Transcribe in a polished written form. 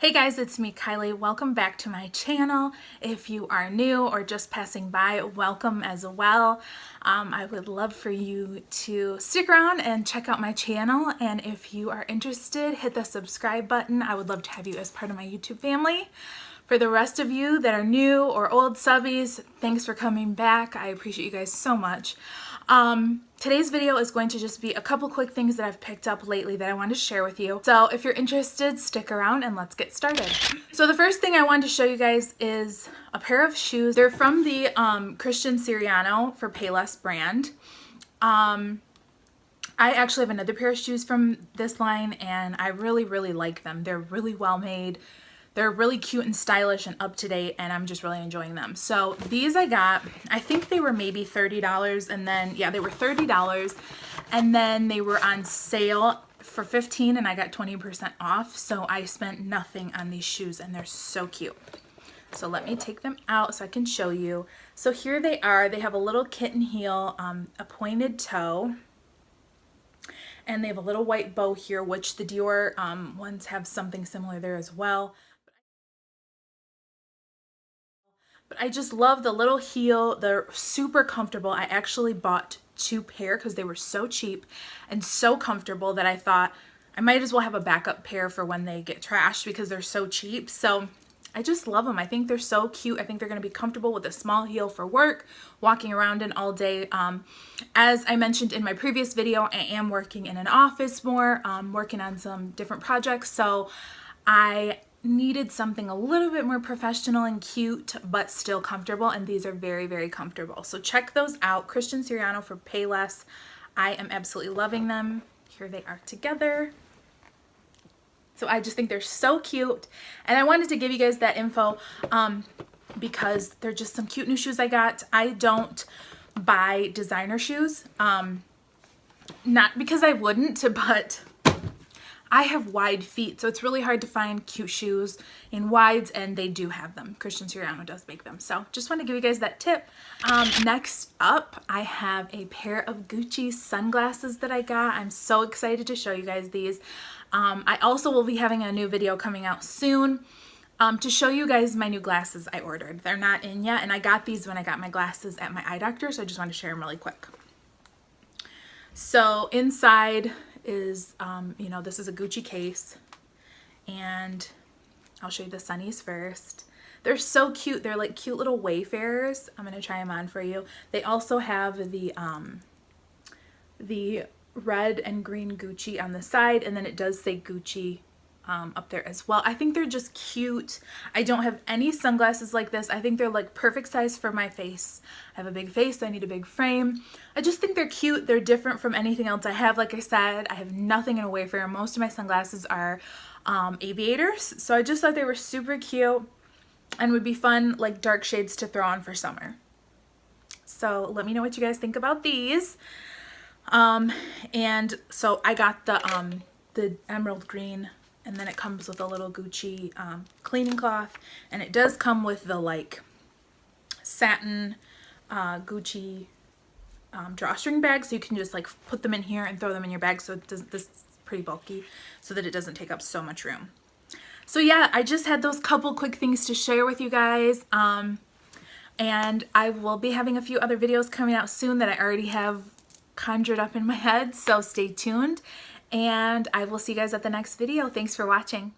Hey guys, it's me, Kylie. Welcome back to my channel. If you are new or just passing by, welcome as well. I would love for you to stick around and check out my channel. And if you are interested, hit the subscribe button. I would love to have you as part of my YouTube family. For the rest of you that are new or old subbies, thanks for coming back. I appreciate you guys so much. Today's video is going to just be a couple quick things that I've picked up lately that I want to share with you. So if you're interested, stick around and let's get started. So the first thing I wanted to show you guys is a pair of shoes. They're from the Christian Siriano for Payless brand. I actually have another pair of shoes from this line and I really like them. They're really well made. They're really cute and stylish and up to date, and I'm just really enjoying them. So these I got, I think they were maybe $30, and then, yeah, they were $30, and then they were on sale for $15, and I got 20% off. So I spent nothing on these shoes, and they're so cute. So let me take them out so I can show you. So here they are. They have a little kitten heel, a pointed toe, and they have a little white bow here, which the Dior ones have something similar there as well. But I just love the little heel. They're super comfortable. I actually bought 2 pair because they were so cheap and so comfortable that I thought I might as well have a backup pair for when they get trashed because they're so cheap. So I just love them. I think they're so cute. I think they're going to be comfortable with a small heel for work, walking around in all day. As I mentioned in my previous video, I am working in an office more, working on some different projects. So I needed something a little bit more professional and cute, but still comfortable, and these are very comfortable. So check those out. Christian Siriano for Payless. I am absolutely loving them. Here they are together. So I just think they're so cute, and I wanted to give you guys that info because they're just some cute new shoes I got. I don't buy designer shoes, not because I wouldn't, but I have wide feet, so it's really hard to find cute shoes in wides, and they do have them. Christian Siriano does make them. So just want to give you guys that tip. Next up, I have a pair of Gucci sunglasses that I got. I'm so excited to show you guys these. I also will be having a new video coming out soon to show you guys my new glasses I ordered. They're not in yet, and I got these when I got my glasses at my eye doctor, so I just want to share them really quick. So inside is, you know, this is a Gucci case, and I'll show you the sunnies first. They're so cute. They're like cute little wayfarers. I'm going to try them on for you. They also have the red and green Gucci on the side, and then it does say Gucci up there as well. I think they're just cute. I don't have any sunglasses like this. I think they're like perfect size for my face. I have a big face, so I need a big frame. I just think they're cute. They're different from anything else I have. Like I said, I have nothing in a wayfarer. Most of my sunglasses are aviators, so I just thought they were super cute and would be fun, like dark shades to throw on for summer. So let me know what you guys think about these. And so I got the emerald green, and then it comes with a little Gucci cleaning cloth, and it does come with the like satin Gucci drawstring bag, so you can just like put them in here and throw them in your bag. So it doesn't, this is pretty bulky, so that it doesn't take up so much room. So yeah, I just had those couple quick things to share with you guys, and I will be having a few other videos coming out soon that I already have conjured up in my head, so stay tuned. And I will see you guys at the next video. Thanks for watching.